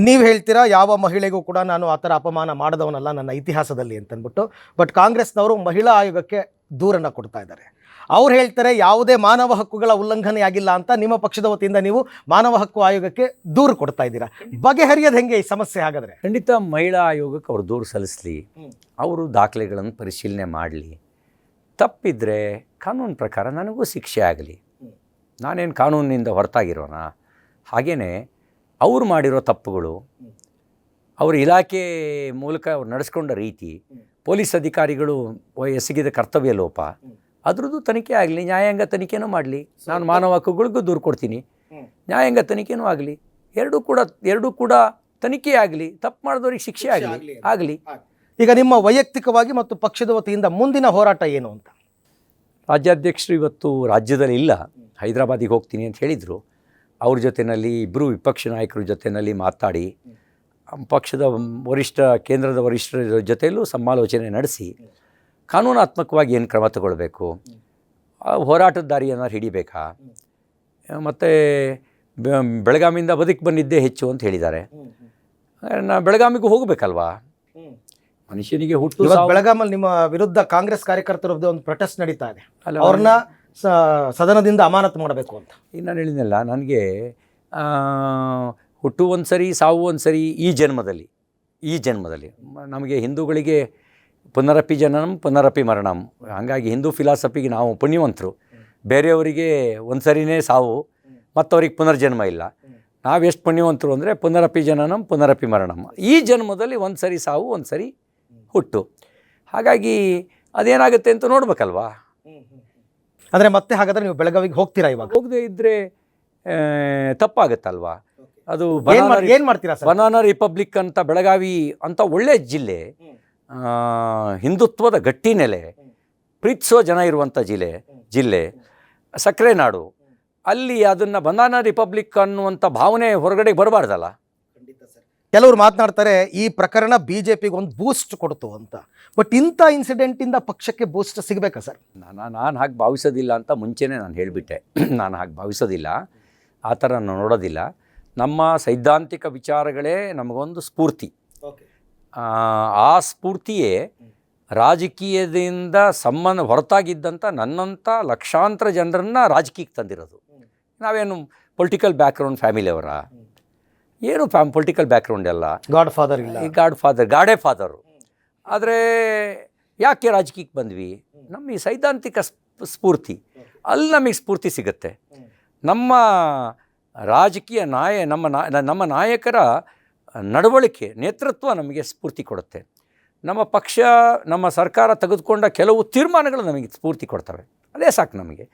ನೀವು ಹೇಳ್ತೀರಾ ಯಾವ ಮಹಿಳೆಗೂ ಕೂಡ ನಾನು ಆ ಥರ ಅಪಮಾನ ಮಾಡಿದವನಲ್ಲ ನನ್ನ ಇತಿಹಾಸದಲ್ಲಿ ಅಂತಂದ್ಬಿಟ್ಟು. ಬಟ್ ಕಾಂಗ್ರೆಸ್ನವರು ಮಹಿಳಾ ಆಯೋಗಕ್ಕೆ ದೂರನ್ನು ಕೊಡ್ತಾ ಇದ್ದಾರೆ. ಅವ್ರು ಹೇಳ್ತಾರೆ ಯಾವುದೇ ಮಾನವ ಹಕ್ಕುಗಳ ಉಲ್ಲಂಘನೆ ಆಗಿಲ್ಲ ಅಂತ. ನಿಮ್ಮ ಪಕ್ಷದ ವತಿಯಿಂದ ನೀವು ಮಾನವ ಹಕ್ಕು ಆಯೋಗಕ್ಕೆ ದೂರು ಕೊಡ್ತಾ ಇದ್ದೀರಾ. ಬಗೆಹರಿಯೋದು ಹೆಂಗೆ ಈ ಸಮಸ್ಯೆ? ಹಾಗಾದರೆ ಖಂಡಿತ ಮಹಿಳಾ ಆಯೋಗಕ್ಕೆ ಅವರು ದೂರು ಸಲ್ಲಿಸಲಿ, ಅವರು ದಾಖಲೆಗಳನ್ನು ಪರಿಶೀಲನೆ ಮಾಡಲಿ. ತಪ್ಪಿದ್ರೆ ಕಾನೂನು ಪ್ರಕಾರ ನನಗೂ ಶಿಕ್ಷೆ ಆಗಲಿ. ನಾನೇನು ಕಾನೂನಿನಿಂದ ಹೊರತಾಗಿರೋಣ? ಹಾಗೆಯೇ ಅವ್ರು ಮಾಡಿರೋ ತಪ್ಪುಗಳು, ಅವ್ರ ಇಲಾಖೆ ಮೂಲಕ ಅವ್ರು ನಡೆಸ್ಕೊಂಡ ರೀತಿ, ಪೊಲೀಸ್ ಅಧಿಕಾರಿಗಳು ಎಸಗಿದ ಕರ್ತವ್ಯ ಲೋಪ, ಅದ್ರದ್ದು ತನಿಖೆ ಆಗಲಿ, ನ್ಯಾಯಾಂಗ ತನಿಖೆನೂ ಮಾಡಲಿ. ನಾನು ಮಾನವ ಹಕ್ಕುಗಳಿಗೂ ದೂರು ಕೊಡ್ತೀನಿ, ನ್ಯಾಯಾಂಗ ತನಿಖೆನೂ ಆಗಲಿ. ಎರಡೂ ಕೂಡ ತನಿಖೆ ಆಗಲಿ, ತಪ್ಪು ಮಾಡಿದವ್ರಿಗೆ ಶಿಕ್ಷೆ ಆಗಲಿ. ಈಗ ನಿಮ್ಮ ವೈಯಕ್ತಿಕವಾಗಿ ಮತ್ತು ಪಕ್ಷದ ವತಿಯಿಂದ ಮುಂದಿನ ಹೋರಾಟ ಏನು ಅಂತ? ರಾಜ್ಯಾಧ್ಯಕ್ಷರು ಇವತ್ತು ರಾಜ್ಯದಲ್ಲಿ ಇಲ್ಲ, ಹೈದರಾಬಾದಿಗೆ ಹೋಗ್ತೀನಿ ಅಂತ ಹೇಳಿದರು. ಅವ್ರ ಜೊತೆಯಲ್ಲಿ ಇಬ್ಬರು ವಿಪಕ್ಷ ನಾಯಕರ ಜೊತೆಯಲ್ಲಿ ಮಾತಾಡಿ ಪಕ್ಷದ ಕೇಂದ್ರದ ವರಿಷ್ಠರ ಜೊತೆಯಲ್ಲೂ ಸಮಾಲೋಚನೆ ನಡೆಸಿ ಕಾನೂನಾತ್ಮಕವಾಗಿ ಏನು ಕ್ರಮ ತಗೊಳ್ಬೇಕು, ಹೋರಾಟದ ದಾರಿಯನ್ನು ಹಿಡಿಬೇಕಾ, ಮತ್ತು ಬೆಳಗಾವಿಯಿಂದ ಬದುಕಿ ಬಂದಿದ್ದೇ ಹೆಚ್ಚು ಅಂತ ಹೇಳಿದ್ದಾರೆ. ಬೆಳಗಾವಿಗೂ ಹೋಗಬೇಕಲ್ವಾ? ಮನುಷ್ಯನಿಗೆ ಹುಟ್ಟು ಬೆಳಗಾಮಲ್ಲಿ ನಿಮ್ಮ ವಿರುದ್ಧ ಕಾಂಗ್ರೆಸ್ ಕಾರ್ಯಕರ್ತರದ್ದು ಒಂದು ಪ್ರೊಟೆಸ್ಟ್ ನಡೀತಾ ಇದೆ, ಅವ್ರನ್ನ ಸದನದಿಂದ ಅಮಾನತು ಮಾಡಬೇಕು ಅಂತ. ಈಗ ನಾನು ಹೇಳಿದ್ನಲ್ಲ, ನನಗೆ ಹುಟ್ಟು ಒಂದು ಸರಿ, ಸಾವು ಒಂದು ಸರಿ. ಈ ಜನ್ಮದಲ್ಲಿ ನಮಗೆ ಹಿಂದೂಗಳಿಗೆ ಪುನರಪಿ ಜನನಂ ಪುನರಪಿ ಮರಣಂ. ಹಾಗಾಗಿ ಹಿಂದೂ ಫಿಲಾಸಫಿಗೆ ನಾವು ಪುಣ್ಯವಂತರು. ಬೇರೆಯವರಿಗೆ ಒಂದು ಸರಿನೇ ಸಾವು, ಮತ್ತವ್ರಿಗೆ ಪುನರ್ಜನ್ಮ ಇಲ್ಲ. ನಾವೆಷ್ಟು ಪುಣ್ಯವಂತರು ಅಂದರೆ ಪುನರಪಿ ಜನನಂ ಪುನರಪಿ ಮರಣಂ. ಈ ಜನ್ಮದಲ್ಲಿ ಒಂದು ಸರಿ ಸಾವು, ಒಂದು ಸರಿ ಹುಟ್ಟು. ಹಾಗಾಗಿ ಅದೇನಾಗುತ್ತೆ ಅಂತ ನೋಡ್ಬೇಕಲ್ವಾ? ಅಂದರೆ ಮತ್ತೆ ಹಾಗಾದರೆ ನೀವು ಬೆಳಗಾವಿಗೆ ಹೋಗ್ತೀರಾ? ಇವಾಗ ಹೋಗದೇ ಇದ್ದರೆ ತಪ್ಪಾಗತ್ತಲ್ವಾ? ಅದು ಏನು ಮಾಡ್ತೀರಾ ಸರ್? ಬನಾನಾ ರಿಪಬ್ಲಿಕ್ ಅಂತ ಬೆಳಗಾವಿ ಅಂತ ಒಳ್ಳೆ ಜಿಲ್ಲೆ, ಹಿಂದುತ್ವದ ಗಟ್ಟಿ ನೆಲೆ, ಪ್ರೀತಿಸೋ ಜನ ಇರುವಂಥ ಜಿಲ್ಲೆ, ಸಕ್ಕರೆ ನಾಡು. ಅಲ್ಲಿ ಅದನ್ನು ಬನಾನಾ ರಿಪಬ್ಲಿಕ್ ಅನ್ನುವಂಥ ಭಾವನೆ ಹೊರಗಡೆ ಬರಬಾರ್ದಲ್ಲ. ಕೆಲವರು ಮಾತನಾಡ್ತಾರೆ ಈ ಪ್ರಕರಣ ಬಿಜೆಪಿಗೆ ಒಂದು ಬೂಸ್ಟ್ ಕೊಡ್ತು ಅಂತ. ಬಟ್ ಇಂಥ ಇನ್ಸಿಡೆಂಟಿಂದ ಪಕ್ಷಕ್ಕೆ ಬೂಸ್ಟ್ ಸಿಗಬೇಕಾ ಸರ್? ನಾನು ಹಾಗೆ ಭಾವಿಸೋದಿಲ್ಲ ಅಂತ ಮುಂಚೆನೇ ನಾನು ಹೇಳಿಬಿಟ್ಟೆ. ನಾನು ಹಾಗೆ ಭಾವಿಸೋದಿಲ್ಲ, ಆ ಥರ ನಾನು ನೋಡೋದಿಲ್ಲ. ನಮ್ಮ ಸೈದ್ಧಾಂತಿಕ ವಿಚಾರಗಳೇ ನಮಗೊಂದು ಸ್ಫೂರ್ತಿ. ಆ ಸ್ಫೂರ್ತಿಯೇ ರಾಜಕೀಯದಿಂದ ಹೊರತಾಗಿದ್ದಂಥ ನನ್ನಂಥ ಲಕ್ಷಾಂತರ ಜನರನ್ನು ರಾಜಕೀಯಕ್ಕೆ ತಂದಿರೋದು. ನಾವೇನು ಪೊಲಿಟಿಕಲ್ ಬ್ಯಾಕ್ಗ್ರೌಂಡ್ ಫ್ಯಾಮಿಲಿಯವರ? ಏನು ಪೊಲಿಟಿಕಲ್ ಬ್ಯಾಕ್ಗ್ರೌಂಡ್ ಎಲ್ಲ ಗಾಡೇ ಫಾದರು. ಆದರೆ ಯಾಕೆ ರಾಜಕೀಯಕ್ಕೆ ಬಂದ್ವಿ? ನಮ್ಮ ಈ ಸೈದ್ಧಾಂತಿಕ ಸ್ಫೂರ್ತಿ, ಅಲ್ಲಿ ನಮಗೆ ಸ್ಫೂರ್ತಿ ಸಿಗುತ್ತೆ. ನಮ್ಮ ರಾಜಕೀಯ ನಮ್ಮ ನಾಯಕರ ನಡವಳಿಕೆ, ನೇತೃತ್ವ ನಮಗೆ ಸ್ಫೂರ್ತಿ ಕೊಡುತ್ತೆ. ನಮ್ಮ ಪಕ್ಷ, ನಮ್ಮ ಸರ್ಕಾರ ತೆಗೆದುಕೊಂಡ ಕೆಲವು ತೀರ್ಮಾನಗಳು ನಮಗೆ ಸ್ಫೂರ್ತಿ ಕೊಡ್ತವೆ. ಅದೇ ಸಾಕು ನಮಗೆ.